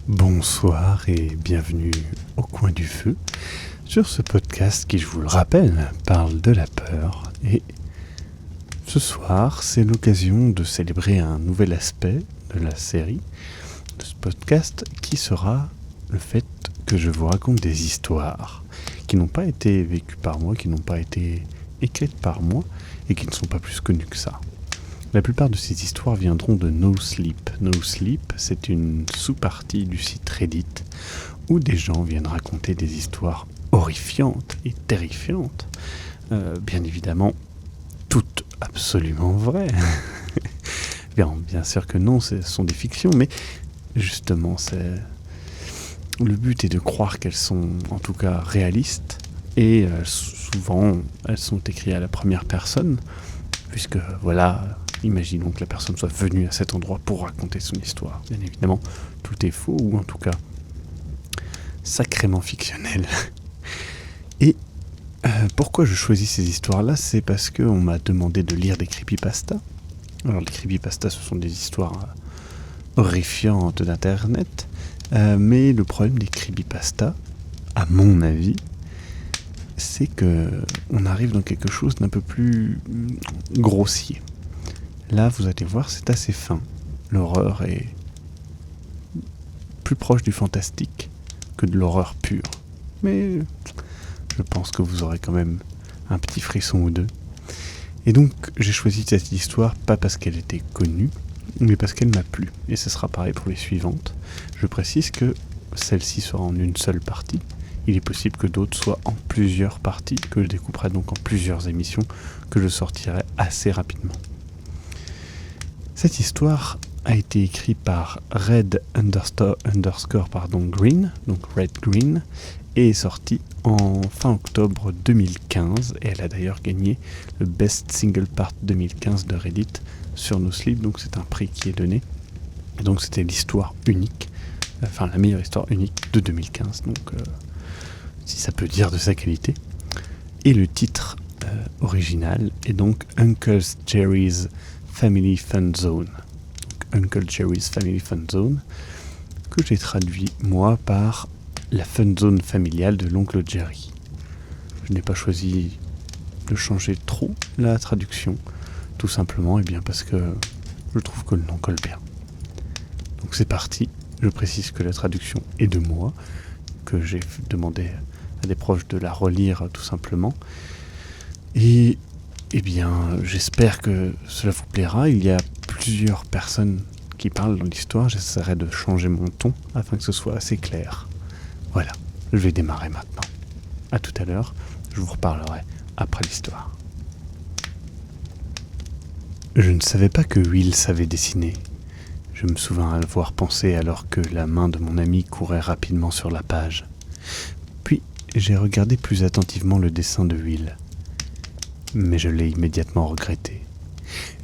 Bonsoir et bienvenue au coin du feu sur ce podcast qui, je vous le rappelle, parle de la peur. Et ce soir, c'est l'occasion de célébrer un nouvel aspect de la série de ce podcast qui sera le fait que je vous raconte des histoires qui n'ont pas été vécues par moi, qui n'ont pas été écrites par moi et qui ne sont pas plus connues que ça. La plupart de ces histoires viendront de No Sleep. No Sleep, c'est une sous-partie du site Reddit où des gens viennent raconter des histoires horrifiantes et terrifiantes. Bien évidemment, toutes absolument vraies. Bien sûr que non, ce sont des fictions, mais justement, le but est de croire qu'elles sont en tout cas réalistes et souvent elles sont écrites à la première personne, puisque voilà... Imaginons que la personne soit venue à cet endroit pour raconter son histoire. Bien évidemment, tout est faux, ou en tout cas sacrément fictionnel. Et pourquoi je choisis ces histoires-là, c'est parce qu'on m'a demandé de lire des creepypastas. Alors les creepypastas, ce sont des histoires horrifiantes d'internet, mais le problème des creepypastas, à mon avis, c'est qu'on arrive dans quelque chose d'un peu plus grossier. Là, vous allez voir, c'est assez fin. L'horreur est plus proche du fantastique que de l'horreur pure. Mais je pense que vous aurez quand même un petit frisson ou deux. Et donc, j'ai choisi cette histoire pas parce qu'elle était connue, mais parce qu'elle m'a plu. Et ce sera pareil pour les suivantes. Je précise que celle-ci sera en une seule partie. Il est possible que d'autres soient en plusieurs parties, que je découperai donc en plusieurs émissions, que je sortirai assez rapidement. Cette histoire a été écrite par Red Green, donc Red Green, et est sortie en fin octobre 2015. Et elle a d'ailleurs gagné le Best Single Part 2015 de Reddit sur No Sleep, donc c'est un prix qui est donné. Et donc c'était l'histoire unique, enfin la meilleure histoire unique de 2015, donc si ça peut dire de sa qualité. Et le titre original est donc Uncle Jerry's Family Fun Zone. Uncle Jerry's Family Fun Zone, que j'ai traduit moi par la fun zone familiale de l'oncle Jerry. Je n'ai pas choisi de changer trop la traduction, tout simplement parce que je trouve que le nom colle bien. Donc c'est parti. Je précise que la traduction est de moi, que j'ai demandé à des proches de la relire tout simplement. Et j'espère que cela vous plaira. Il y a plusieurs personnes qui parlent dans l'histoire. J'essaierai de changer mon ton afin que ce soit assez clair. Voilà, je vais démarrer maintenant. À tout à l'heure, je vous reparlerai après l'histoire. Je ne savais pas que Will savait dessiner. Je me souviens avoir pensé alors que la main de mon ami courait rapidement sur la page. Puis, j'ai regardé plus attentivement le dessin de Will. Mais je l'ai immédiatement regretté.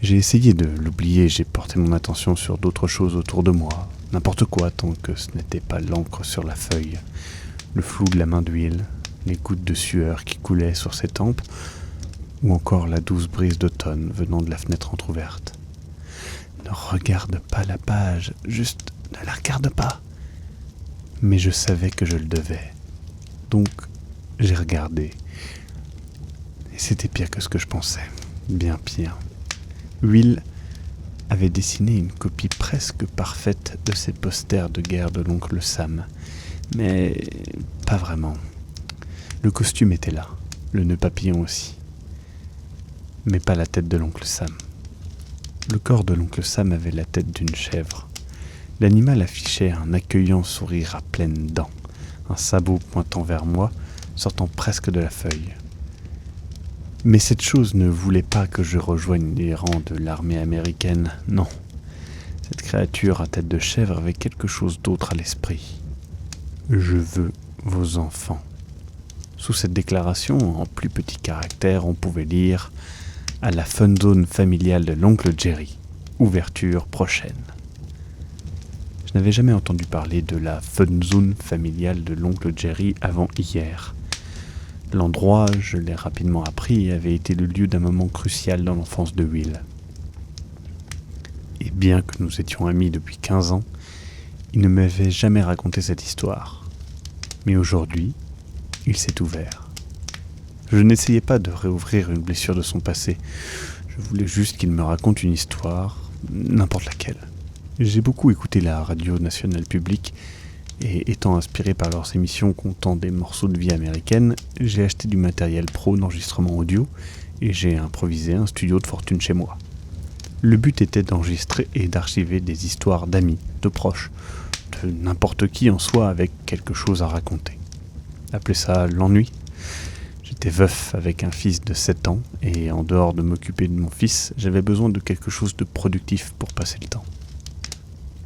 J'ai essayé de l'oublier, j'ai porté mon attention sur d'autres choses autour de moi, n'importe quoi tant que ce n'était pas l'encre sur la feuille, le flou de la main d'Huile, les gouttes de sueur qui coulaient sur ses tempes, ou encore la douce brise d'automne venant de la fenêtre entr'ouverte. Ne regarde pas la page, juste ne la regarde pas. Mais je savais que je le devais. Donc, j'ai regardé. Et c'était pire que ce que je pensais. Bien pire. Will avait dessiné une copie presque parfaite de ses posters de guerre de l'oncle Sam. Mais pas vraiment. Le costume était là, le nœud papillon aussi. Mais pas la tête de l'oncle Sam. Le corps de l'oncle Sam avait la tête d'une chèvre. L'animal affichait un accueillant sourire à pleines dents, un sabot pointant vers moi, sortant presque de la feuille. Mais cette chose ne voulait pas que je rejoigne les rangs de l'armée américaine, non. Cette créature à tête de chèvre avait quelque chose d'autre à l'esprit. « Je veux vos enfants ». Sous cette déclaration, en plus petit caractère, on pouvait lire « À la fun zone familiale de l'oncle Jerry, ouverture prochaine ». Je n'avais jamais entendu parler de la fun zone familiale de l'oncle Jerry avant hier. L'endroit, je l'ai rapidement appris, avait été le lieu d'un moment crucial dans l'enfance de Will. Et bien que nous étions amis depuis 15 ans, il ne m'avait jamais raconté cette histoire. Mais aujourd'hui, il s'est ouvert. Je n'essayais pas de réouvrir une blessure de son passé. Je voulais juste qu'il me raconte une histoire, n'importe laquelle. J'ai beaucoup écouté la radio nationale publique et étant inspiré par leurs émissions comptant des morceaux de vie américaine, j'ai acheté du matériel pro d'enregistrement audio et j'ai improvisé un studio de fortune chez moi. Le but était d'enregistrer et d'archiver des histoires d'amis, de proches, de n'importe qui en soi avec quelque chose à raconter. Appelez ça l'ennui. J'étais veuf avec un fils de 7 ans et en dehors de m'occuper de mon fils, j'avais besoin de quelque chose de productif pour passer le temps.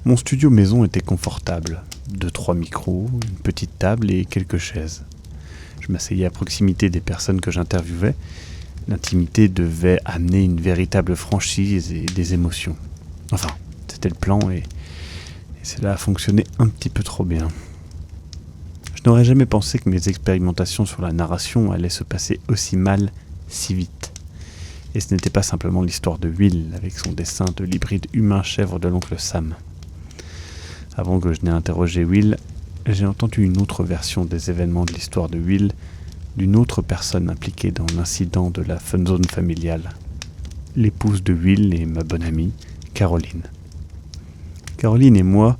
Mon studio maison était confortable, 2-3 micros, une petite table et quelques chaises. Je m'asseyais à proximité des personnes que j'interviewais. L'intimité devait amener une véritable franchise et des émotions. Enfin, c'était le plan et cela a fonctionné un petit peu trop bien. Je n'aurais jamais pensé que mes expérimentations sur la narration allaient se passer aussi mal, si vite. Et ce n'était pas simplement l'histoire de Will avec son dessin de l'hybride humain-chèvre de l'oncle Sam. Avant que je n'ai interrogé Will, j'ai entendu une autre version des événements de l'histoire de Will, d'une autre personne impliquée dans l'incident de la fun zone familiale, l'épouse de Will et ma bonne amie, Caroline. Caroline et moi,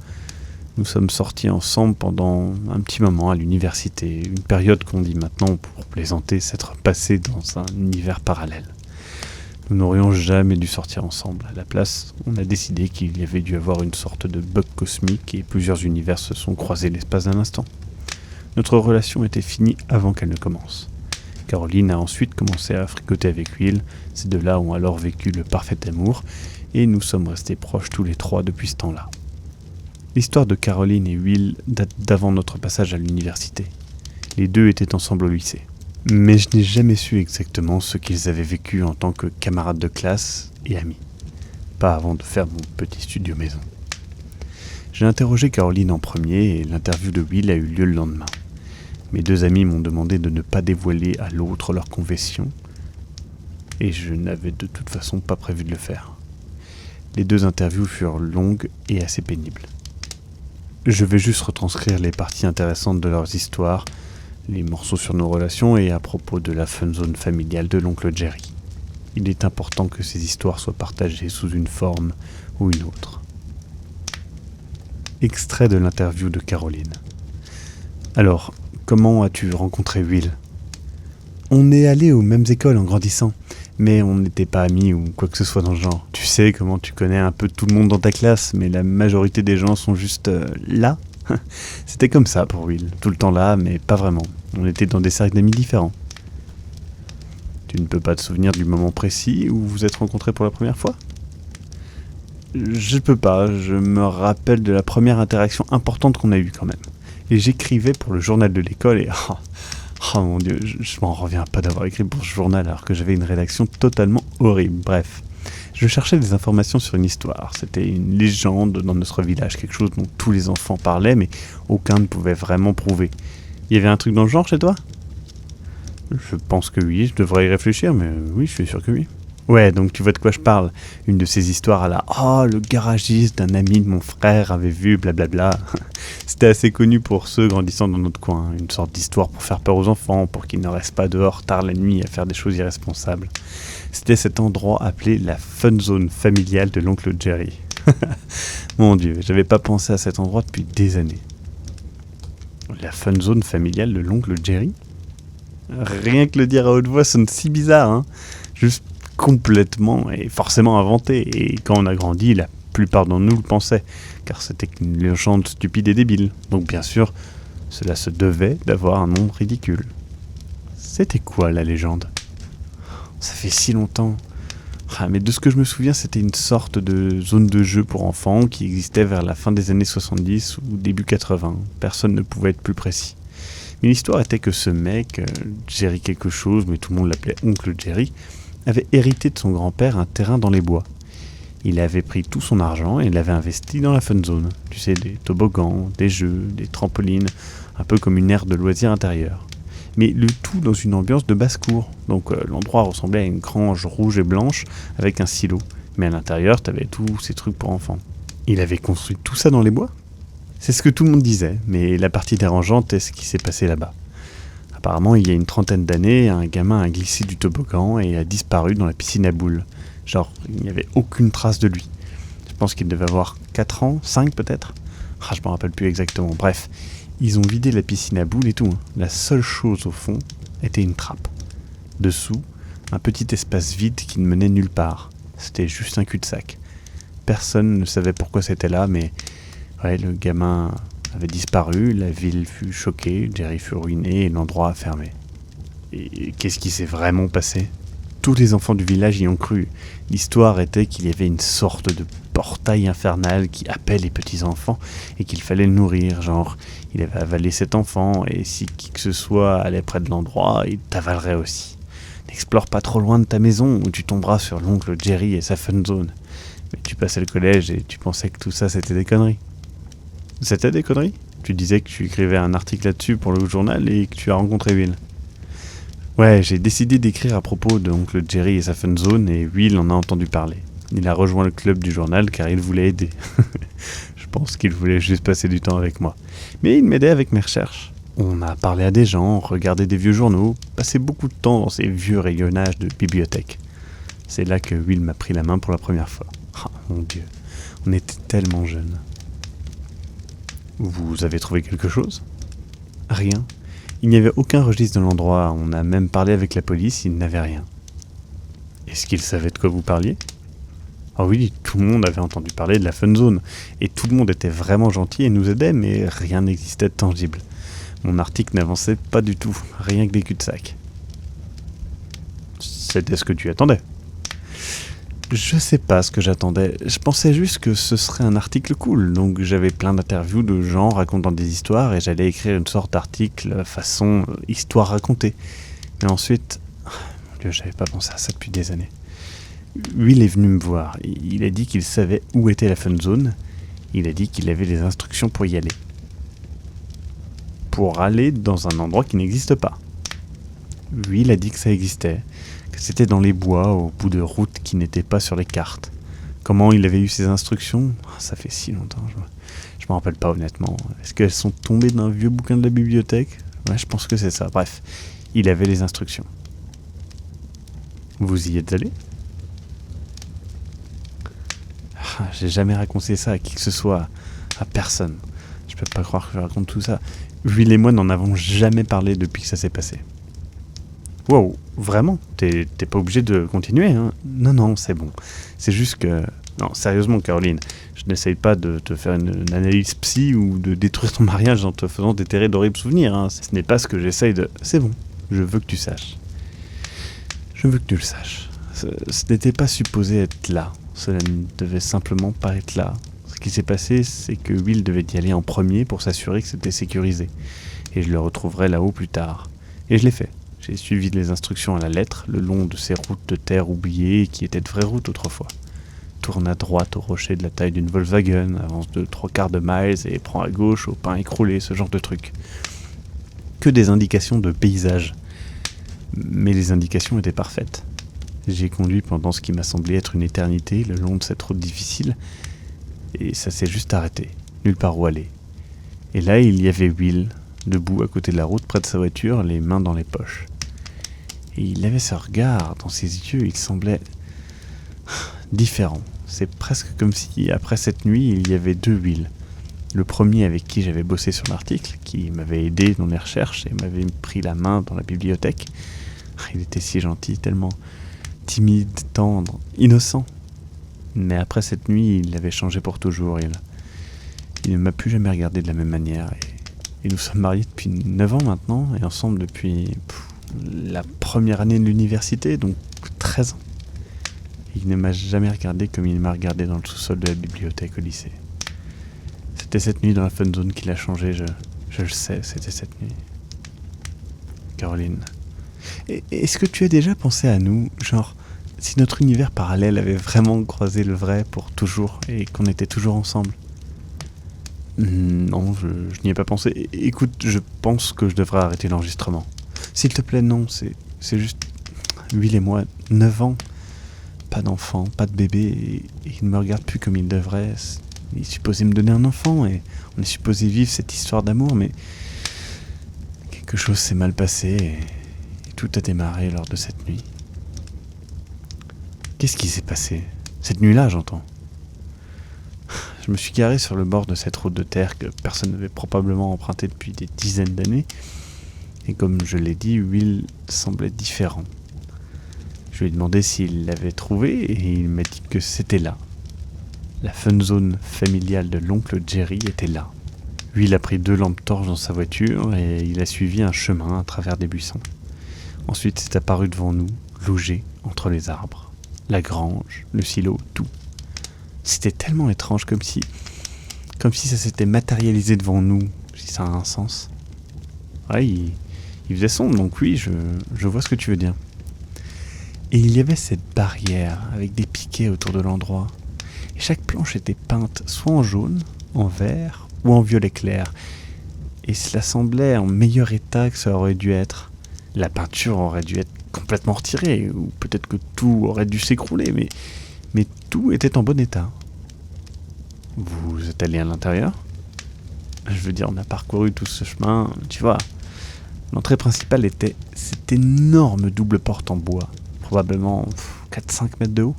nous sommes sortis ensemble pendant un petit moment à l'université, une période qu'on dit maintenant, pour plaisanter, s'être passé dans un univers parallèle. Nous n'aurions jamais dû sortir ensemble. À la place, on a décidé qu'il y avait dû avoir une sorte de bug cosmique et plusieurs univers se sont croisés l'espace d'un instant. Notre relation était finie avant qu'elle ne commence. Caroline a ensuite commencé à fricoter avec Will. Ces deux-là ont alors vécu le parfait amour et nous sommes restés proches tous les trois depuis ce temps-là. L'histoire de Caroline et Will date d'avant notre passage à l'université. Les deux étaient ensemble au lycée. Mais je n'ai jamais su exactement ce qu'ils avaient vécu en tant que camarades de classe et amis. Pas avant de faire mon petit studio maison. J'ai interrogé Caroline en premier et l'interview de Will a eu lieu le lendemain. Mes deux amis m'ont demandé de ne pas dévoiler à l'autre leur confession et je n'avais de toute façon pas prévu de le faire. Les deux interviews furent longues et assez pénibles. Je vais juste retranscrire les parties intéressantes de leurs histoires, les morceaux sur nos relations et à propos de la fun zone familiale de l'oncle Jerry. Il est important que ces histoires soient partagées sous une forme ou une autre. Extrait de l'interview de Caroline. Alors, comment as-tu rencontré Will ? On est allés aux mêmes écoles en grandissant, mais on n'était pas amis ou quoi que ce soit dans le genre. Tu sais comment tu connais un peu tout le monde dans ta classe, mais la majorité des gens sont juste là. C'était comme ça pour Will, tout le temps là, mais pas vraiment. On était dans des cercles d'amis différents. Tu ne peux pas te souvenir du moment précis où vous vous êtes rencontrés pour la première fois ? Je peux pas, je me rappelle de la première interaction importante qu'on a eue quand même. Et j'écrivais pour le journal de l'école et... Oh mon Dieu, je m'en reviens pas d'avoir écrit pour ce journal alors que j'avais une rédaction totalement horrible. Bref, je cherchais des informations sur une histoire. C'était une légende dans notre village, quelque chose dont tous les enfants parlaient mais aucun ne pouvait vraiment prouver. Il y avait un truc dans le genre chez toi ? Je pense que oui, je devrais y réfléchir, mais oui, je suis sûr que oui. Ouais, donc tu vois de quoi je parle. Une de ces histoires à la « Oh, le garagiste d'un ami de mon frère avait vu, blablabla ». C'était assez connu pour ceux grandissant dans notre coin. Une sorte d'histoire pour faire peur aux enfants, pour qu'ils ne restent pas dehors tard la nuit à faire des choses irresponsables. C'était cet endroit appelé la fun zone familiale de l'oncle Jerry. Mon Dieu, j'avais pas pensé à cet endroit depuis des années. La fun zone familiale de l'oncle Jerry ? Rien que le dire à haute voix sonne si bizarre, hein ? Juste complètement et forcément inventé. Et quand on a grandi, la plupart d'entre nous le pensaient, car c'était une légende stupide et débile. Donc bien sûr, cela se devait d'avoir un nom ridicule. C'était quoi la légende ? Ça fait si longtemps. Mais de ce que je me souviens, c'était une sorte de zone de jeu pour enfants qui existait vers la fin des années 70 ou début 80. Personne ne pouvait être plus précis. Mais l'histoire était que ce mec, Jerry quelque chose, mais tout le monde l'appelait Oncle Jerry, avait hérité de son grand-père un terrain dans les bois. Il avait pris tout son argent et l'avait investi dans la fun zone. Tu sais, des toboggans, des jeux, des trampolines, un peu comme une aire de loisirs intérieure. Mais le tout dans une ambiance de basse-cour. Donc l'endroit ressemblait à une grange rouge et blanche avec un silo. Mais à l'intérieur, t'avais tous ces trucs pour enfants. Il avait construit tout ça dans les bois ? C'est ce que tout le monde disait, mais la partie dérangeante est ce qui s'est passé là-bas. Apparemment, il y a une trentaine d'années, un gamin a glissé du toboggan et a disparu dans la piscine à boules. Genre, il n'y avait aucune trace de lui. Je pense qu'il devait avoir 4 ans, 5 peut-être. Je me rappelle plus exactement. Bref, ils ont vidé la piscine à boules et tout. La seule chose au fond était une trappe. Dessous, un petit espace vide qui ne menait nulle part. C'était juste un cul-de-sac. Personne ne savait pourquoi c'était là, mais ouais, le gamin avait disparu, la ville fut choquée, Jerry fut ruiné et l'endroit a fermé. Et qu'est-ce qui s'est vraiment passé ? Tous les enfants du village y ont cru. L'histoire était qu'il y avait une sorte de portail infernal qui appelle les petits-enfants et qu'il fallait le nourrir. Genre, il avait avalé cet enfant et si qui que ce soit allait près de l'endroit, il t'avalerait aussi. N'explore pas trop loin de ta maison ou tu tomberas sur l'oncle Jerry et sa fun zone. Mais tu passais le collège et tu pensais que tout ça c'était des conneries. C'était des conneries ? Tu disais que tu écrivais un article là-dessus pour le journal et que tu as rencontré Will. Ouais, j'ai décidé d'écrire à propos de oncle Jerry et sa fun zone et Will en a entendu parler. Il a rejoint le club du journal car il voulait aider. Je pense qu'il voulait juste passer du temps avec moi. Mais il m'aidait avec mes recherches. On a parlé à des gens, regardé des vieux journaux, passé beaucoup de temps dans ces vieux rayonnages de bibliothèque. C'est là que Will m'a pris la main pour la première fois. Oh mon Dieu, on était tellement jeunes. Vous avez trouvé quelque chose ? Rien. Il n'y avait aucun registre de l'endroit. On a même parlé avec la police, ils n'avaient rien. Est-ce qu'ils savaient de quoi vous parliez ? Ah oui, tout le monde avait entendu parler de la fun zone. Et tout le monde était vraiment gentil et nous aidait, mais rien n'existait de tangible. Mon article n'avançait pas du tout, rien que des cul-de-sac. C'était ce que tu attendais ? Je sais pas ce que j'attendais. Je pensais juste que ce serait un article cool. Donc j'avais plein d'interviews de gens racontant des histoires et j'allais écrire une sorte d'article façon histoire racontée. Mais ensuite, mon Dieu, j'avais pas pensé à ça depuis des années. Will est venu me voir. Il a dit qu'il savait où était la fun zone. Il a dit qu'il avait des instructions pour y aller. Pour aller dans un endroit qui n'existe pas. Will a dit que ça existait. Que c'était dans les bois, au bout de routes qui n'étaient pas sur les cartes. Comment il avait eu ces instructions ? Ça fait si longtemps, je me rappelle pas honnêtement. Est-ce qu'elles sont tombées d'un vieux bouquin de la bibliothèque ? Ouais, je pense que c'est ça. Bref, il avait les instructions. Vous y êtes allé ? J'ai jamais raconté ça à qui que ce soit, à personne. Je peux pas croire que je raconte tout ça. Will et moi n'en avons jamais parlé depuis que ça s'est passé. Wow, vraiment ? T'es pas obligé de continuer, hein ? Non, c'est bon. C'est juste que... Non, sérieusement, Caroline, je n'essaye pas de te faire une analyse psy ou de détruire ton mariage en te faisant déterrer d'horribles souvenirs, hein. Ce n'est pas ce que j'essaye de... C'est bon, je veux que tu saches. Je veux que tu le saches. Ce n'était pas supposé être là. Cela ne devait simplement pas être là. Ce qui s'est passé, c'est que Will devait y aller en premier pour s'assurer que c'était sécurisé. Et je le retrouverai là-haut plus tard. Et je l'ai fait. J'ai suivi les instructions à la lettre, le long de ces routes de terre oubliées qui étaient de vraies routes autrefois. Tourne à droite au rocher de la taille d'une Volkswagen, avance de 3/4 de miles et prend à gauche au pain écroulé, ce genre de truc. Que des indications de paysage. Mais les indications étaient parfaites. J'ai conduit pendant ce qui m'a semblé être une éternité le long de cette route difficile, et ça s'est juste arrêté, nulle part où aller. Et là, il y avait Will, debout à côté de la route, près de sa voiture, les mains dans les poches. Et il avait ce regard dans ses yeux, il semblait différent. C'est presque comme si, après cette nuit, il y avait deux Will. Le premier avec qui j'avais bossé sur l'article, qui m'avait aidé dans les recherches et m'avait pris la main dans la bibliothèque. Il était si gentil, tellement timide, tendre, innocent. Mais après cette nuit, il avait changé pour toujours. Il ne m'a plus jamais regardé de la même manière. Et nous sommes mariés depuis 9 ans maintenant, et ensemble depuis la première année de l'université, donc 13 ans. Et il ne m'a jamais regardé comme il m'a regardé dans le sous-sol de la bibliothèque au lycée. C'était cette nuit dans la fun zone qu'il a changé, je le sais, c'était cette nuit. Caroline, est-ce que tu as déjà pensé à nous, genre, si notre univers parallèle avait vraiment croisé le vrai pour toujours, et qu'on était toujours ensemble ? Non, je n'y ai pas pensé. Écoute, je pense que je devrais arrêter l'enregistrement. S'il te plaît, non, c'est juste... Will et moi, 9 ans, pas d'enfant, pas de bébé, et il ne me regarde plus comme il devrait. Il est supposé me donner un enfant et on est supposé vivre cette histoire d'amour, mais quelque chose s'est mal passé et tout a démarré lors de cette nuit. Qu'est-ce qui s'est passé? Cette nuit-là, j'entends. Je me suis garé sur le bord de cette route de terre que personne n'avait probablement empruntée depuis des dizaines d'années. Et comme je l'ai dit, Will semblait différent. Je lui ai demandé s'il l'avait trouvé et il m'a dit que c'était là. La fun zone familiale de l'oncle Jerry était là. Will a pris 2 lampes torches dans sa voiture et il a suivi un chemin à travers des buissons. Ensuite, c'est apparu devant nous, logé entre les arbres. La grange, le silo, tout. C'était tellement étrange, comme si ça s'était matérialisé devant nous, si ça a un sens. Ouais, il faisait sombre, donc oui, je vois ce que tu veux dire. Et il y avait cette barrière avec des piquets autour de l'endroit. Et chaque planche était peinte soit en jaune, en vert ou en violet clair. Et cela semblait en meilleur état que ça aurait dû être. La peinture aurait dû être complètement retirée, ou peut-être que tout aurait dû s'écrouler, mais tout était en bon état. Vous êtes allé à l'intérieur? Je veux dire, on a parcouru tout ce chemin, tu vois. L'entrée principale était cette énorme double porte en bois, probablement 4-5 mètres de haut.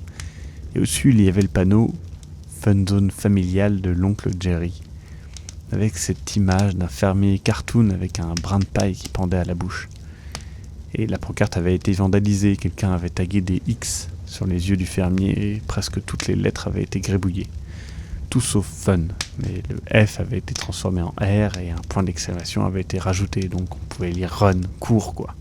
Et au-dessus, il y avait le panneau « Fun Zone familiale de l'oncle Jerry », avec cette image d'un fermier cartoon avec un brin de paille qui pendait à la bouche. Et la pancarte avait été vandalisée, quelqu'un avait tagué des X sur les yeux du fermier et presque toutes les lettres avaient été gribouillées. Tout sauf fun, mais le F avait été transformé en R et un point d'exclamation avait été rajouté, donc on pouvait lire run, cours quoi.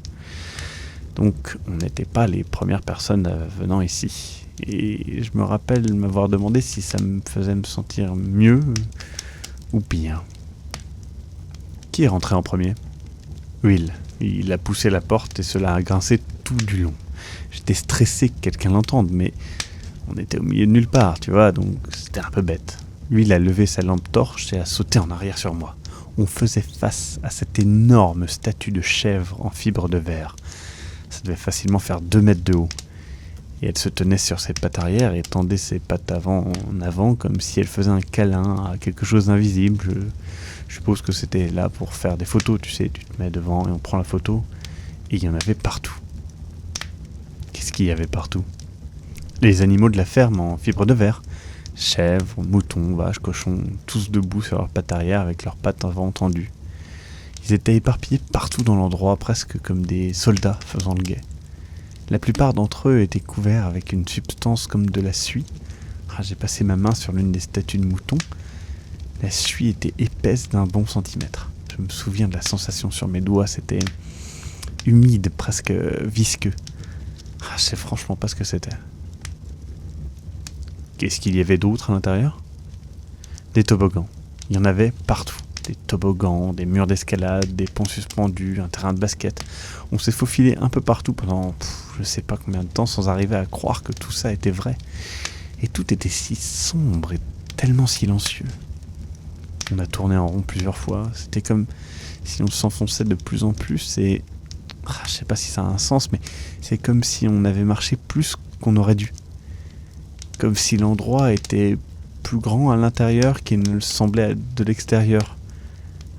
Donc on n'était pas les premières personnes venant ici. Et je me rappelle m'avoir demandé si ça me faisait me sentir mieux ou pire. Qui est rentré en premier? Will. Il a poussé la porte et cela a grincé tout du long. J'étais stressé que quelqu'un l'entende, mais on était au milieu de nulle part, tu vois, donc c'était un peu bête. Lui, il a levé sa lampe torche et a sauté en arrière sur moi. On faisait face à cette énorme statue de chèvre en fibre de verre. Ça devait facilement faire 2 mètres de haut. Et elle se tenait sur ses pattes arrière et tendait ses pattes en avant comme si elle faisait un câlin à quelque chose d'invisible. Je suppose que c'était là pour faire des photos, tu sais, tu te mets devant et on prend la photo. Et il y en avait partout. Qu'est-ce qu'il y avait partout? Les animaux de la ferme en fibre de verre. Chèvres, moutons, vaches, cochons, tous debout sur leurs pattes arrière avec leurs pattes avant tendues. Ils étaient éparpillés partout dans l'endroit, presque comme des soldats faisant le guet. La plupart d'entre eux étaient couverts avec une substance comme de la suie. J'ai passé ma main sur l'une des statues de moutons. La suie était épaisse d'un bon centimètre. Je me souviens de la sensation sur mes doigts, c'était humide, presque visqueux. Je sais franchement pas ce que c'était. Qu'est-ce qu'il y avait d'autre à l'intérieur? Des toboggans. Il y en avait partout. Des toboggans, des murs d'escalade, des ponts suspendus, un terrain de basket. On s'est faufilé un peu partout pendant je sais pas combien de temps sans arriver à croire que tout ça était vrai. Et tout était si sombre et tellement silencieux. On a tourné en rond plusieurs fois. C'était comme si on s'enfonçait de plus en plus et... je sais pas si ça a un sens, mais c'est comme si on avait marché plus qu'on aurait dû. Comme si l'endroit était plus grand à l'intérieur qu'il ne le semblait de l'extérieur.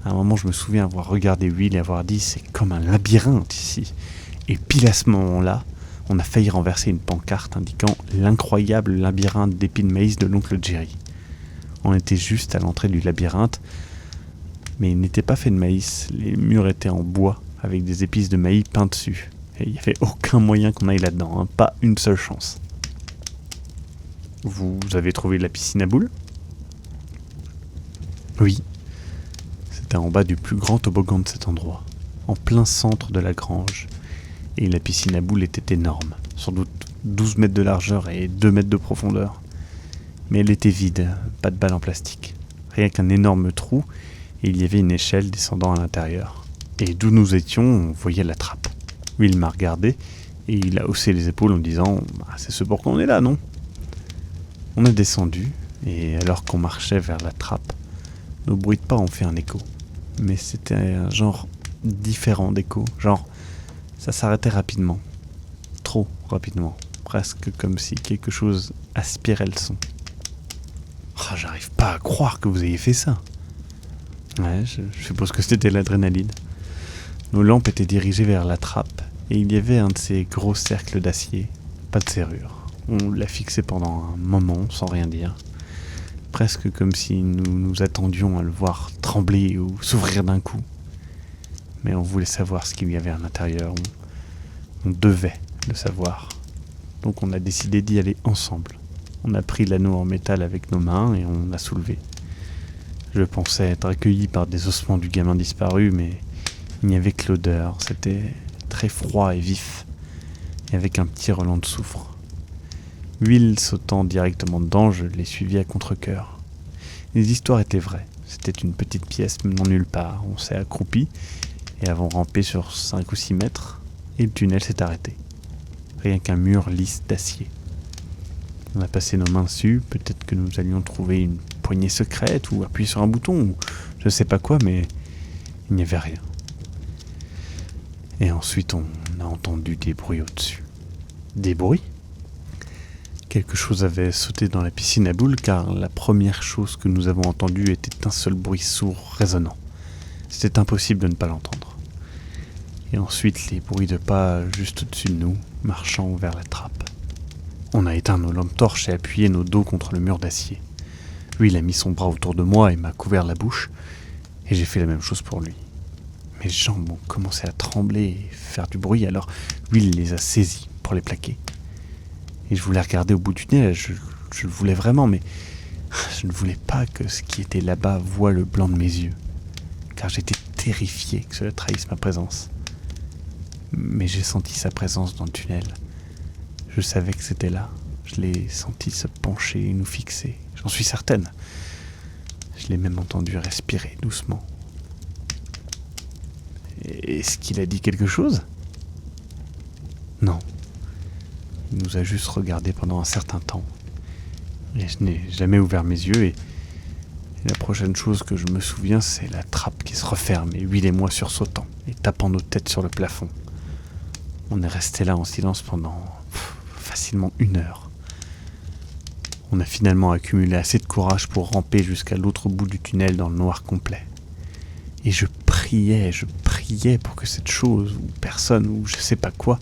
À un moment, je me souviens avoir regardé Will et avoir dit « c'est comme un labyrinthe ici ». Et pile à ce moment-là, on a failli renverser une pancarte indiquant « l'incroyable labyrinthe d'épis de maïs de l'oncle Jerry ». On était juste à l'entrée du labyrinthe, mais il n'était pas fait de maïs. Les murs étaient en bois, avec des épices de maïs peintes dessus. Et il n'y avait aucun moyen qu'on aille là-dedans, hein, pas une seule chance. Vous avez trouvé la piscine à boules? Oui. C'était en bas du plus grand toboggan de cet endroit, en plein centre de la grange. Et la piscine à boules était énorme, sans doute 12 mètres de largeur et 2 mètres de profondeur. Mais elle était vide, pas de balle en plastique. Rien qu'un énorme trou, et il y avait une échelle descendant à l'intérieur. Et d'où nous étions, on voyait la trappe. Will m'a regardé, et il a haussé les épaules en disant « c'est ce pourquoi on est là, non ?» On a descendu, et alors qu'on marchait vers la trappe, nos bruits de pas ont fait un écho. Mais c'était un genre différent d'écho, genre ça s'arrêtait rapidement, trop rapidement, presque comme si quelque chose aspirait le son. J'arrive pas à croire que vous ayez fait ça. Ouais, je suppose que c'était l'adrénaline. Nos lampes étaient dirigées vers la trappe, et il y avait un de ces gros cercles d'acier, pas de serrure. On l'a fixé pendant un moment, sans rien dire. Presque comme si nous nous attendions à le voir trembler ou s'ouvrir d'un coup. Mais on voulait savoir ce qu'il y avait à l'intérieur. On devait le savoir. Donc on a décidé d'y aller ensemble. On a pris l'anneau en métal avec nos mains et on l'a soulevé. Je pensais être accueilli par des ossements du gamin disparu, mais il n'y avait que l'odeur. C'était très froid et vif, et avec un petit relent de soufre. Will sautant directement dedans, je l'ai suivi à contre-cœur. Les histoires étaient vraies. C'était une petite pièce menant nulle part. On s'est accroupi et avons rampé sur 5 ou 6 mètres, et le tunnel s'est arrêté. Rien qu'un mur lisse d'acier. On a passé nos mains dessus, peut-être que nous allions trouver une poignée secrète ou appuyer sur un bouton ou je sais pas quoi, mais il n'y avait rien. Et ensuite on a entendu des bruits au-dessus. Des bruits ? Quelque chose avait sauté dans la piscine à boules car la première chose que nous avons entendue était un seul bruit sourd résonnant. C'était impossible de ne pas l'entendre. Et ensuite les bruits de pas juste au-dessus de nous, marchant vers la trappe. On a éteint nos lampes torches et appuyé nos dos contre le mur d'acier. Lui, il a mis son bras autour de moi et m'a couvert la bouche, et j'ai fait la même chose pour lui. Mes jambes ont commencé à trembler et faire du bruit, alors lui, il les a saisis pour les plaquer. Et je voulais regarder au bout du tunnel, je le voulais vraiment, mais je ne voulais pas que ce qui était là-bas voie le blanc de mes yeux, car j'étais terrifié que cela trahisse ma présence. Mais j'ai senti sa présence dans le tunnel. Je savais que c'était là. Je l'ai senti se pencher et nous fixer. J'en suis certaine. Je l'ai même entendu respirer doucement. Est-ce qu'il a dit quelque chose ? Non. Il nous a juste regardé pendant un certain temps. Et je n'ai jamais ouvert mes yeux et la prochaine chose que je me souviens, c'est la trappe qui se referme et Will et moi sursautant et tapant nos têtes sur le plafond. On est resté là en silence pendant facilement 1 heure. On a finalement accumulé assez de courage pour ramper jusqu'à l'autre bout du tunnel dans le noir complet. Et je priais pour que cette chose, ou personne, ou je sais pas quoi,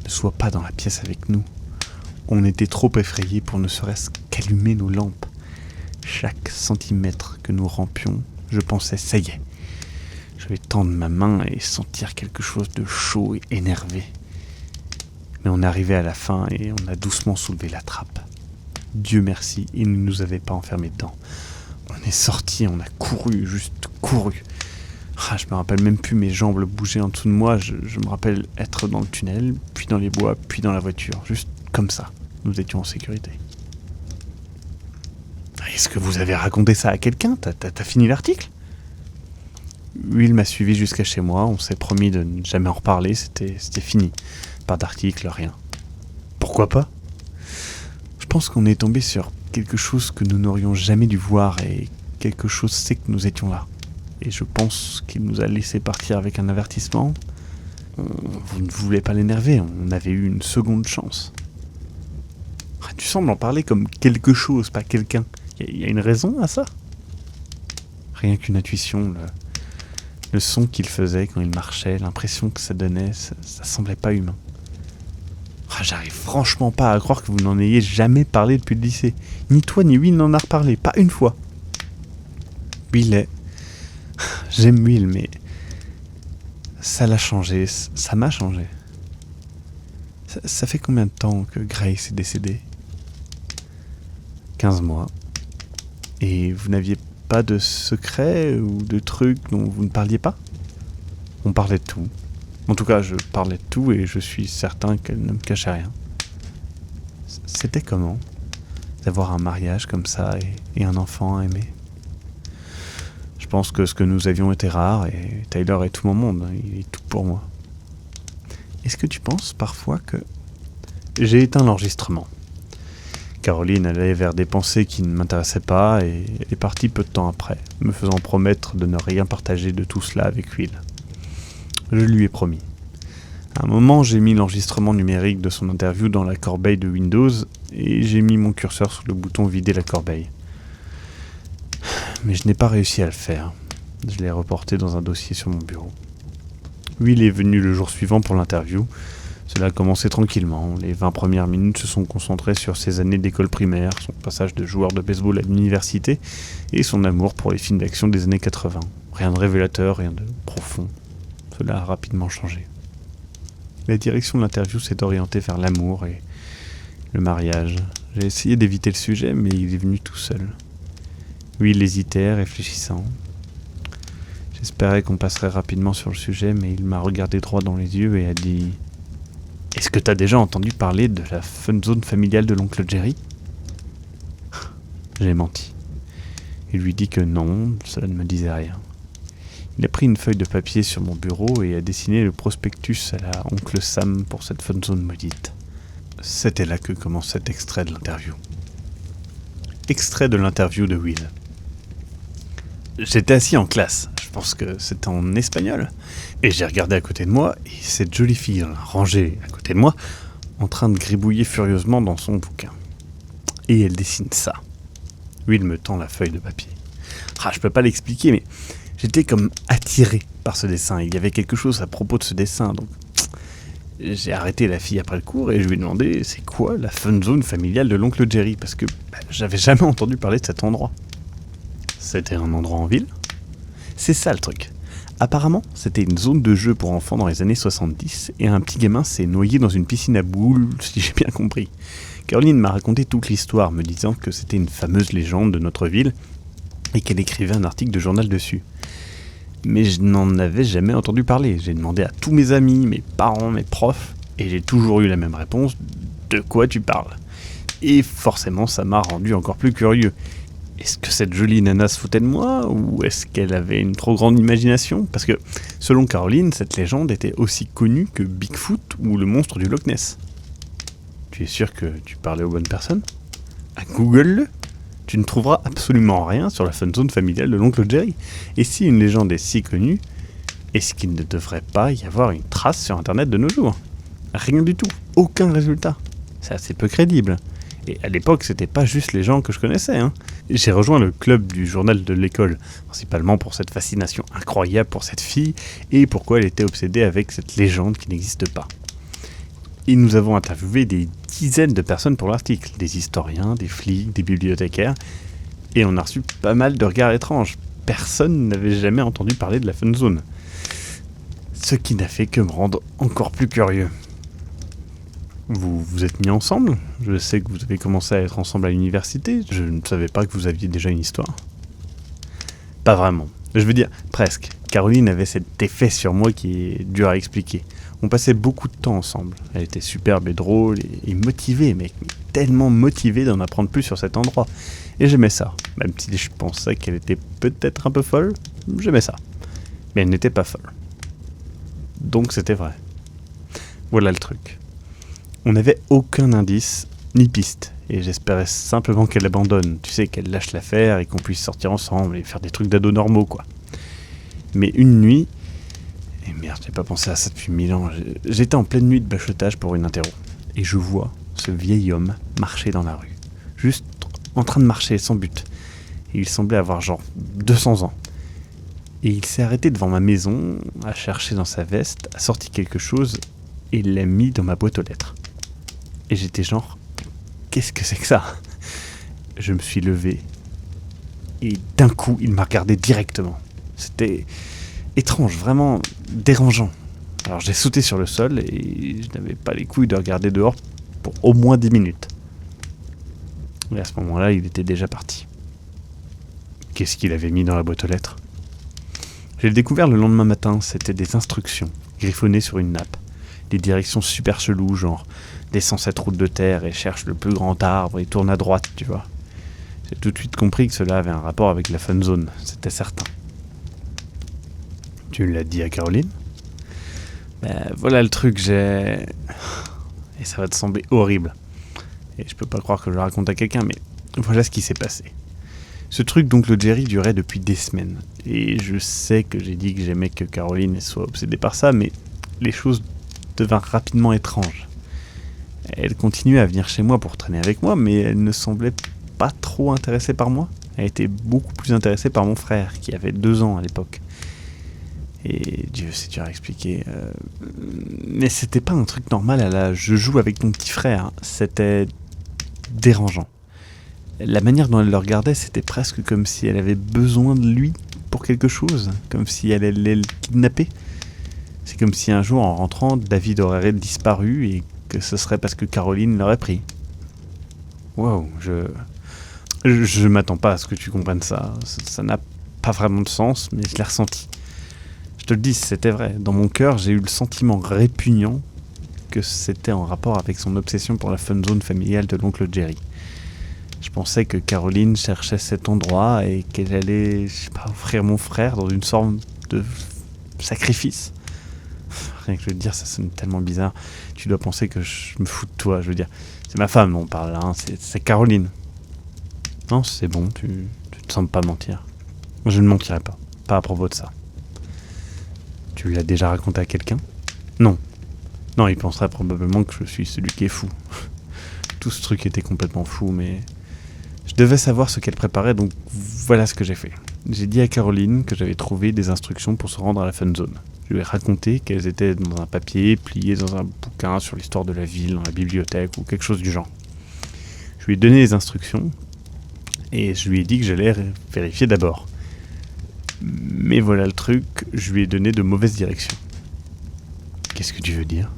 ne soit pas dans la pièce avec nous. On était trop effrayés pour ne serait-ce qu'allumer nos lampes. Chaque centimètre que nous rampions, je pensais, ça y est. Je vais tendre ma main et sentir quelque chose de chaud et énervé. Mais on est arrivé à la fin et on a doucement soulevé la trappe. Dieu merci, il ne nous avait pas enfermés dedans. On est sortis, on a couru, juste couru. Je me rappelle même plus mes jambes bouger en dessous de moi. Je me rappelle être dans le tunnel, puis dans les bois, puis dans la voiture. Juste comme ça, nous étions en sécurité. Est-ce que vous avez raconté ça à quelqu'un ? T'as fini l'article ? Will m'a suivi jusqu'à chez moi. On s'est promis de ne jamais en reparler. C'était fini. Pas d'article, rien. Pourquoi pas ? Je pense qu'on est tombé sur quelque chose que nous n'aurions jamais dû voir et quelque chose sait que nous étions là. Et je pense qu'il nous a laissé partir avec un avertissement. Vous ne voulez pas l'énerver, on avait eu une seconde chance. Tu sembles en parler comme quelque chose, pas quelqu'un. Il y a une raison à ça ? Rien qu'une intuition, le son qu'il faisait quand il marchait, l'impression que ça donnait, ça semblait pas humain. J'arrive franchement pas à croire que vous n'en ayez jamais parlé depuis le lycée. Ni toi ni Will n'en a reparlé, pas une fois. Will J'aime Will, mais ça l'a changé, ça m'a changé. Ça fait combien de temps que Grace est décédée ? 15 mois. Et vous n'aviez pas de secret ou de trucs dont vous ne parliez pas ? On parlait de tout. En tout cas, je parlais de tout et je suis certain qu'elle ne me cachait rien. C'était comment d'avoir un mariage comme ça et un enfant à aimer ? Je pense que ce que nous avions était rare et Tyler est tout mon monde, il est tout pour moi. Est-ce que tu penses parfois que... J'ai éteint l'enregistrement. Caroline allait vers des pensées qui ne m'intéressaient pas et elle est partie peu de temps après, me faisant promettre de ne rien partager de tout cela avec Will. Je lui ai promis. À un moment, j'ai mis l'enregistrement numérique de son interview dans la corbeille de Windows et j'ai mis mon curseur sur le bouton vider la corbeille. mais je n'ai pas réussi à le faire. Je l'ai reporté dans un dossier sur mon bureau. Will est venu le jour suivant pour l'interview. Cela a commencé tranquillement. Les 20 premières minutes se sont concentrées sur ses années d'école primaire, son passage de joueur de baseball à l'université et son amour pour les films d'action des années 80. Rien de révélateur, rien de profond. Cela a rapidement changé. La direction de l'interview s'est orientée vers l'amour et le mariage. J'ai essayé d'éviter le sujet, mais il est venu tout seul. Will hésitait, réfléchissant. J'espérais qu'on passerait rapidement sur le sujet, mais il m'a regardé droit dans les yeux et a dit « Est-ce que t'as déjà entendu parler de la fun zone familiale de l'oncle Jerry ?» J'ai menti. Il lui dit que non, cela ne me disait rien. Il a pris une feuille de papier sur mon bureau et a dessiné le prospectus à la oncle Sam pour cette fun zone maudite. C'était là que commence cet extrait de l'interview. Extrait de l'interview de Will. J'étais assis en classe, je pense que c'était en espagnol, et j'ai regardé à côté de moi, et cette jolie fille rangée à côté de moi, en train de gribouiller furieusement dans son bouquin. Et elle dessine ça. Will me tend la feuille de papier. Je peux pas l'expliquer, mais j'étais comme attiré par ce dessin. Il y avait quelque chose à propos de ce dessin, donc j'ai arrêté la fille après le cours et je lui ai demandé c'est quoi la fun zone familiale de l'oncle Jerry, parce que j'avais jamais entendu parler de cet endroit. C'était un endroit en ville ? C'est ça le truc. Apparemment, c'était une zone de jeu pour enfants dans les années 70 et un petit gamin s'est noyé dans une piscine à boules, si j'ai bien compris. Caroline m'a raconté toute l'histoire, me disant que c'était une fameuse légende de notre ville et qu'elle écrivait un article de journal dessus. Mais je n'en avais jamais entendu parler. J'ai demandé à tous mes amis, mes parents, mes profs, et j'ai toujours eu la même réponse « De quoi tu parles ?» Et forcément, ça m'a rendu encore plus curieux. Est-ce que cette jolie nana se foutait de moi, ou est-ce qu'elle avait une trop grande imagination ? Parce que, selon Caroline, cette légende était aussi connue que Bigfoot ou le monstre du Loch Ness. Tu es sûr que tu parlais aux bonnes personnes ? Google-le ! Tu ne trouveras absolument rien sur la fun zone familiale de l'oncle Jerry. Et si une légende est si connue, est-ce qu'il ne devrait pas y avoir une trace sur internet de nos jours ? Rien du tout, aucun résultat. C'est assez peu crédible. Et à l'époque, c'était pas juste les gens que je connaissais. J'ai rejoint le club du journal de l'école, principalement pour cette fascination incroyable pour cette fille et pourquoi elle était obsédée avec cette légende qui n'existe pas. Et nous avons interviewé des dizaines de personnes pour l'article, des historiens, des flics, des bibliothécaires, et on a reçu pas mal de regards étranges. Personne n'avait jamais entendu parler de la fun zone. Ce qui n'a fait que me rendre encore plus curieux. Vous vous êtes mis ensemble ? Je sais que vous avez commencé à être ensemble à l'université. Je ne savais pas que vous aviez déjà une histoire. Pas vraiment. Je veux dire, presque. Caroline avait cet effet sur moi qui est dur à expliquer. On passait beaucoup de temps ensemble. Elle était superbe et drôle et motivée, mais tellement motivée d'en apprendre plus sur cet endroit. Et j'aimais ça. Même si je pensais qu'elle était peut-être un peu folle, j'aimais ça. Mais elle n'était pas folle. Donc c'était vrai. Voilà le truc. On n'avait aucun indice, ni piste, et j'espérais simplement qu'elle abandonne, tu sais, qu'elle lâche l'affaire et qu'on puisse sortir ensemble et faire des trucs d'ados normaux, quoi. Mais une nuit, et merde, j'ai pas pensé à ça depuis 1000 ans, j'étais en pleine nuit de bachotage pour une interro, et je vois ce vieil homme marcher dans la rue, juste en train de marcher, sans but. Et il semblait avoir genre 200 ans. Et il s'est arrêté devant ma maison, a cherché dans sa veste, a sorti quelque chose et l'a mis dans ma boîte aux lettres. Et j'étais genre, qu'est-ce que c'est que ça ? Je me suis levé et d'un coup, il m'a regardé directement. C'était étrange, vraiment dérangeant. Alors j'ai sauté sur le sol et je n'avais pas les couilles de regarder dehors pour au moins 10 minutes. Et à ce moment-là, il était déjà parti. Qu'est-ce qu'il avait mis dans la boîte aux lettres ? J'ai découvert le lendemain matin, c'était des instructions griffonnées sur une nappe. Des directions super cheloues, genre descends cette route de terre et cherche le plus grand arbre et tourne à droite, tu vois. J'ai tout de suite compris que cela avait un rapport avec la fun zone, c'était certain. Tu l'as dit à Caroline ? Voilà le truc, et ça va te sembler horrible. Et je peux pas croire que je le raconte à quelqu'un, mais voilà ce qui s'est passé. Ce truc d'oncle Jerry durait depuis des semaines. Et je sais que j'ai dit que j'aimais que Caroline soit obsédée par ça, mais les choses devinrent rapidement étranges. Elle continuait à venir chez moi pour traîner avec moi, mais elle ne semblait pas trop intéressée par moi. Elle était beaucoup plus intéressée par mon frère, qui avait 2 ans à l'époque. Et Dieu, c'est dur à expliquer. Mais c'était pas un truc normal à la je joue avec ton petit frère. C'était dérangeant. La manière dont elle le regardait, c'était presque comme si elle avait besoin de lui pour quelque chose, comme si elle allait le kidnapper. C'est comme si un jour, en rentrant, David aurait disparu et que ce serait parce que Caroline l'aurait pris. Waouh, je m'attends pas à ce que tu comprennes ça. Ça n'a pas vraiment de sens, mais je l'ai ressenti. Je te le dis, c'était vrai. Dans mon cœur, j'ai eu le sentiment répugnant que c'était en rapport avec son obsession pour la fun zone familiale de l'oncle Jerry. Je pensais que Caroline cherchait cet endroit et qu'elle allait, offrir mon frère dans une sorte de sacrifice. Rien que de le dire, ça sonne tellement bizarre. Tu dois penser que je me fous de toi, je veux dire. C'est ma femme dont on parle là, hein. C'est Caroline. Non, c'est bon, tu te sens pas mentir. Je ne mentirai pas à propos de ça. Tu l'as déjà raconté à quelqu'un ? Non. Non, il penserait probablement que je suis celui qui est fou. Tout ce truc était complètement fou, mais je devais savoir ce qu'elle préparait, donc voilà ce que j'ai fait. J'ai dit à Caroline que j'avais trouvé des instructions pour se rendre à la fun zone. Je lui ai raconté qu'elles étaient dans un papier, pliées dans un bouquin sur l'histoire de la ville, dans la bibliothèque ou quelque chose du genre. Je lui ai donné les instructions et je lui ai dit que j'allais vérifier d'abord. Mais voilà le truc, je lui ai donné de mauvaises directions. Qu'est-ce que tu veux dire ?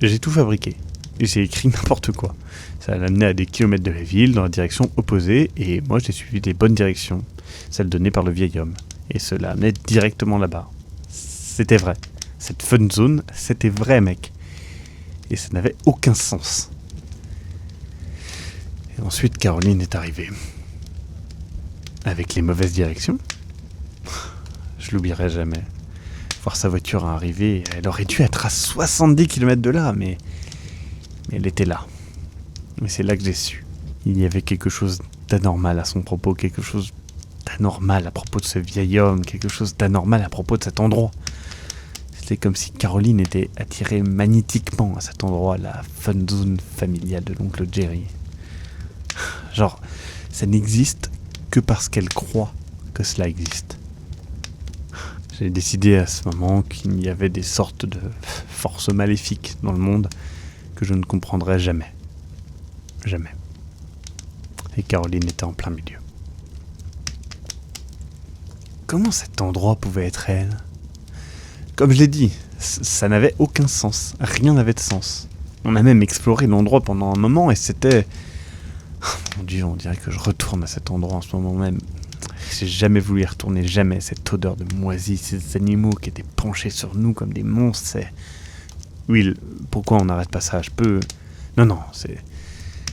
J'ai tout fabriqué. J'ai écrit n'importe quoi. Ça l'a amené à des kilomètres de la ville, dans la direction opposée, et moi j'ai suivi les bonnes directions, celles données par le vieil homme. Et cela amenait directement là-bas. C'était vrai. Cette fun zone, c'était vrai, mec. Et ça n'avait aucun sens. Et ensuite, Caroline est arrivée. Avec les mauvaises directions. Je l'oublierai jamais. Voir sa voiture arriver, elle aurait dû être à 70 km de là, mais elle était là. Et c'est là que j'ai su. Il y avait quelque chose d'anormal à son propos, quelque chose d'anormal à propos de ce vieil homme, quelque chose d'anormal à propos de cet endroit. C'était comme si Caroline était attirée magnétiquement à cet endroit, la fun zone familiale de l'oncle Jerry. Genre, ça n'existe que parce qu'elle croit que cela existe. J'ai décidé à ce moment qu'il y avait des sortes de forces maléfiques dans le monde que je ne comprendrais jamais. Jamais. Et Caroline était en plein milieu. Comment cet endroit pouvait être elle ? Comme je l'ai dit, ça n'avait aucun sens. Rien n'avait de sens. On a même exploré l'endroit pendant un moment et c'était... Oh, mon Dieu, on dirait que je retourne à cet endroit en ce moment même. J'ai jamais voulu y retourner, jamais. Cette odeur de moisi, ces animaux qui étaient penchés sur nous comme des monstres, c'est... Will, pourquoi on n'arrête pas ça ? Je peux... Non, c'est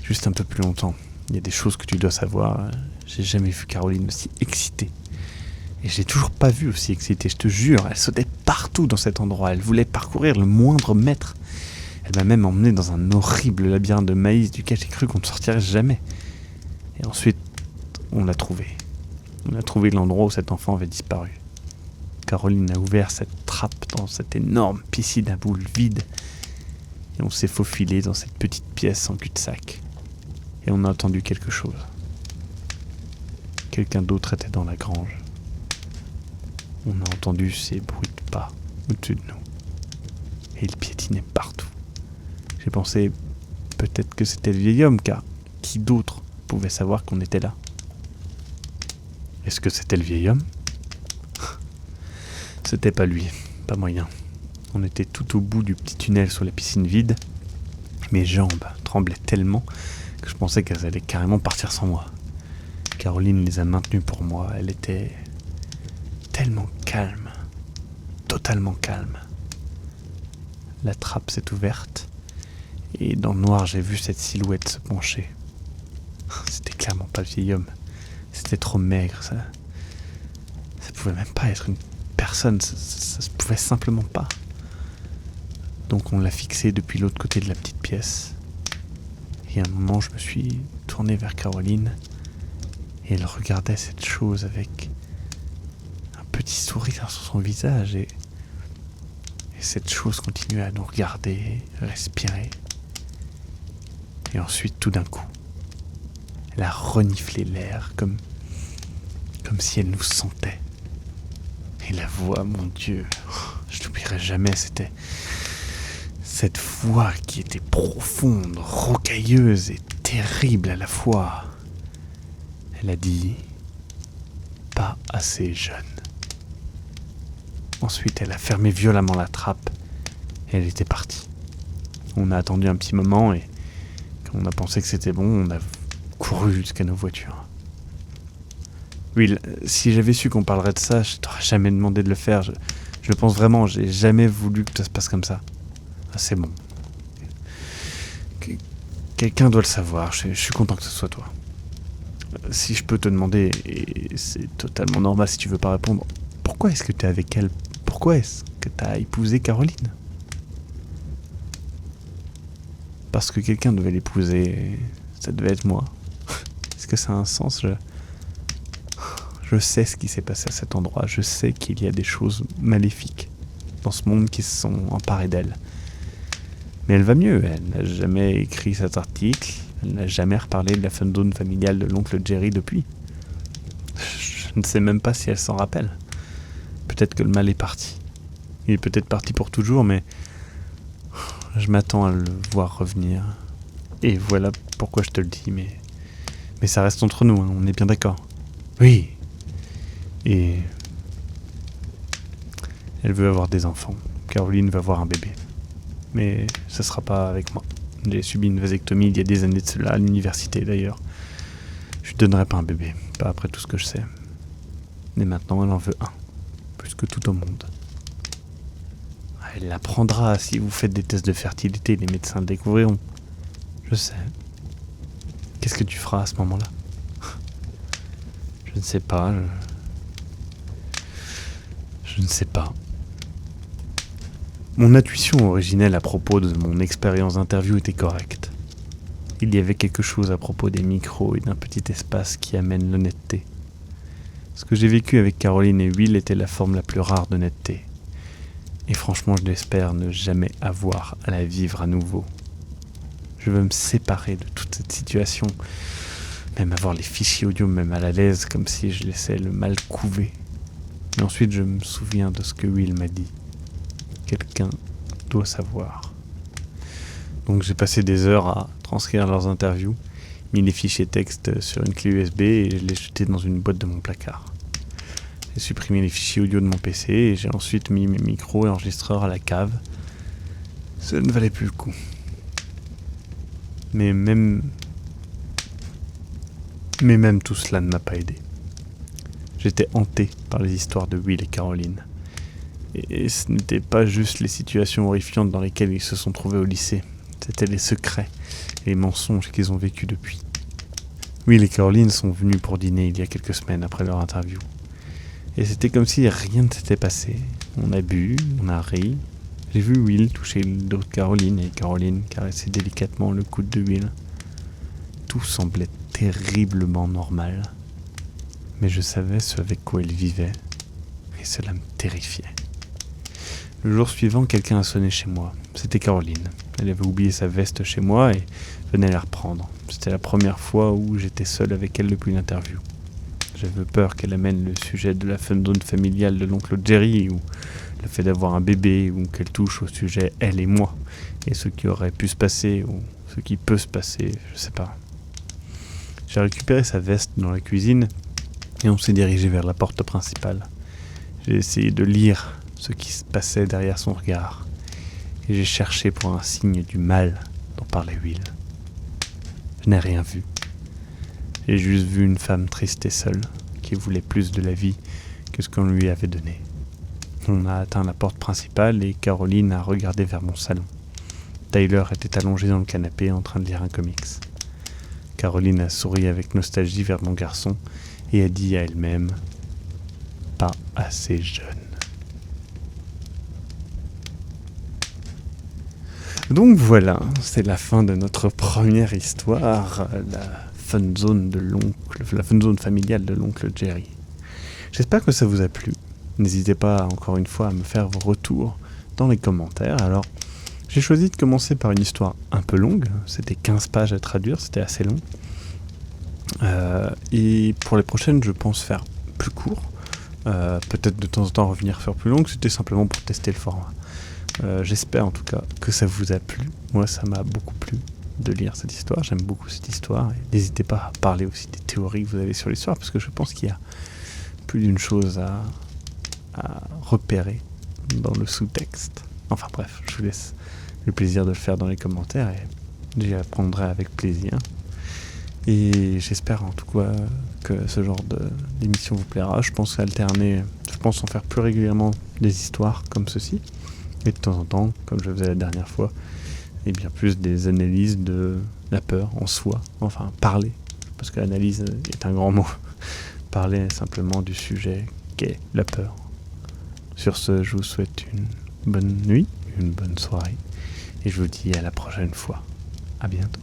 juste un peu plus longtemps. Il y a des choses que tu dois savoir. J'ai jamais vu Caroline aussi excitée. Et je l'ai toujours pas vue aussi excitée, je te jure. Elle sautait partout dans cet endroit. Elle voulait parcourir le moindre mètre. Elle m'a même emmené dans un horrible labyrinthe de maïs duquel j'ai cru qu'on ne sortirait jamais. Et ensuite, on l'a trouvé. On a trouvé l'endroit où cet enfant avait disparu. Caroline a ouvert cette trappe dans cette énorme piscine à boules vide. Et on s'est faufilé dans cette petite pièce en cul-de-sac. Et on a entendu quelque chose. Quelqu'un d'autre était dans la grange. On a entendu ces bruits de pas au-dessus de nous. Et il piétinait partout. J'ai pensé peut-être que c'était le vieil homme, car qui d'autre pouvait savoir qu'on était là ? Est-ce que c'était le vieil homme ? C'était pas lui, pas moyen. On était tout au bout du petit tunnel sous la piscine vide. Mes jambes tremblaient tellement que je pensais qu'elles allaient carrément partir sans moi. Caroline les a maintenues pour moi. Elle était tellement calme, totalement calme. La trappe s'est ouverte et dans le noir j'ai vu cette silhouette se pencher. C'était clairement pas le vieil homme. C'était trop maigre, ça pouvait même pas être une personne, ça se pouvait simplement pas. Donc on l'a fixé depuis l'autre côté de la petite pièce. Et à un moment je me suis tourné vers Caroline et elle regardait cette chose avec un petit sourire sur son visage et cette chose continuait à nous regarder, respirer. Et ensuite tout d'un coup, elle a reniflé l'air comme comme si elle nous sentait. Et la voix, mon Dieu, je l'oublierai jamais, c'était cette voix qui était profonde, rocailleuse et terrible à la fois. Elle a dit « pas assez jeune ». Ensuite, elle a fermé violemment la trappe et elle était partie. On a attendu un petit moment et quand on a pensé que c'était bon, on a couru jusqu'à nos voitures. Oui, si j'avais su qu'on parlerait de ça, je t'aurais jamais demandé de le faire. Je le pense vraiment, j'ai jamais voulu que ça se passe comme ça. Ah, c'est bon. Quelqu'un doit le savoir, je suis content que ce soit toi. Si je peux te demander, et c'est totalement normal si tu veux pas répondre, pourquoi est-ce que tu es avec elle? Pourquoi est-ce que tu as épousé Caroline? Parce que quelqu'un devait l'épouser, ça devait être moi. Est-ce que ça a un sens? Je sais ce qui s'est passé à cet endroit, je sais qu'il y a des choses maléfiques dans ce monde qui se sont emparées d'elle. Mais elle va mieux, elle n'a jamais écrit cet article, elle n'a jamais reparlé de la fun zone familiale de l'oncle Jerry depuis. Je ne sais même pas si elle s'en rappelle. Peut-être que le mal est parti. Il est peut-être parti pour toujours, mais je m'attends à le voir revenir. Et voilà pourquoi je te le dis, mais ça reste entre nous, hein, on est bien d'accord. Oui. Et elle veut avoir des enfants. Caroline veut avoir un bébé. Mais ça sera pas avec moi. J'ai subi une vasectomie il y a des années de cela, à l'université d'ailleurs. Je lui donnerai pas un bébé, pas après tout ce que je sais. Mais maintenant elle en veut un, plus que tout au monde. Elle l'apprendra si vous faites des tests de fertilité, les médecins le découvriront. Je sais. Qu'est-ce que tu feras à ce moment-là? Je ne sais pas. Je ne sais pas. Mon intuition originelle à propos de mon expérience d'interview était correcte. Il y avait quelque chose à propos des micros et d'un petit espace qui amène l'honnêteté. Ce que j'ai vécu avec Caroline et Will était la forme la plus rare d'honnêteté. Et franchement, je l'espère ne jamais avoir à la vivre à nouveau. Je veux me séparer de toute cette situation, même avoir les fichiers audio même à l'aise, comme si je laissais le mal couver. Mais ensuite, je me souviens de ce que Will m'a dit. Quelqu'un doit savoir. Donc j'ai passé des heures à transcrire leurs interviews, mis les fichiers texte sur une clé USB et je les jetés dans une boîte de mon placard. J'ai supprimé les fichiers audio de mon PC et j'ai ensuite mis mes micros et enregistreurs à la cave. Ça ne valait plus le coup. Mais même tout cela ne m'a pas aidé. J'étais hanté par les histoires de Will et Caroline. Et ce n'était pas juste les situations horrifiantes dans lesquelles ils se sont trouvés au lycée. C'était les secrets et les mensonges qu'ils ont vécus depuis. Will et Caroline sont venus pour dîner il y a quelques semaines après leur interview. Et c'était comme si rien ne s'était passé. On a bu, on a ri. J'ai vu Will toucher le dos de Caroline et Caroline caresser délicatement le coude de Will. Tout semblait terriblement normal. Mais je savais ce avec quoi il vivait et cela me terrifiait. Le jour suivant, quelqu'un a sonné chez moi. C'était Caroline. Elle avait oublié sa veste chez moi et venait la reprendre. C'était la première fois où j'étais seul avec elle depuis l'interview. J'avais peur qu'elle amène le sujet de la fun zone familiale de l'oncle Jerry ou le fait d'avoir un bébé ou qu'elle touche au sujet elle et moi et ce qui aurait pu se passer ou ce qui peut se passer, je sais pas. J'ai récupéré sa veste dans la cuisine et on s'est dirigé vers la porte principale. J'ai essayé de lire ce qui se passait derrière son regard, et j'ai cherché pour un signe du mal dont parlait Will. Je n'ai rien vu. J'ai juste vu une femme triste et seule, qui voulait plus de la vie que ce qu'on lui avait donné. On a atteint la porte principale et Caroline a regardé vers mon salon. Tyler était allongé dans le canapé en train de lire un comics. Caroline a souri avec nostalgie vers mon garçon et a dit à elle-même « Pas assez jeune ». Donc voilà, c'est la fin de notre première histoire, la fun zone familiale de l'oncle Jerry. J'espère que ça vous a plu. N'hésitez pas encore une fois à me faire vos retours dans les commentaires. Alors, j'ai choisi de commencer par une histoire un peu longue. C'était 15 pages à traduire, c'était assez long. Et pour les prochaines, je pense faire plus court. Peut-être de temps en temps revenir faire plus long, c'était simplement pour tester le format. J'espère en tout cas que ça vous a plu. Moi, ça m'a beaucoup plu de lire cette histoire. J'aime beaucoup cette histoire. Et n'hésitez pas à parler aussi des théories que vous avez sur l'histoire, parce que je pense qu'il y a plus d'une chose à repérer dans le sous-texte. Enfin bref, je vous laisse le plaisir de le faire dans les commentaires et j'y apprendrai avec plaisir. Et j'espère en tout cas que ce genre d'émission vous plaira. Je pense en faire plus régulièrement des histoires comme ceci. Et de temps en temps, comme je faisais la dernière fois, et bien plus des analyses de la peur en soi. Enfin, parler, parce que l'analyse est un grand mot. Parler simplement du sujet qu'est la peur. Sur ce, je vous souhaite une bonne nuit, une bonne soirée, et je vous dis à la prochaine fois. À bientôt.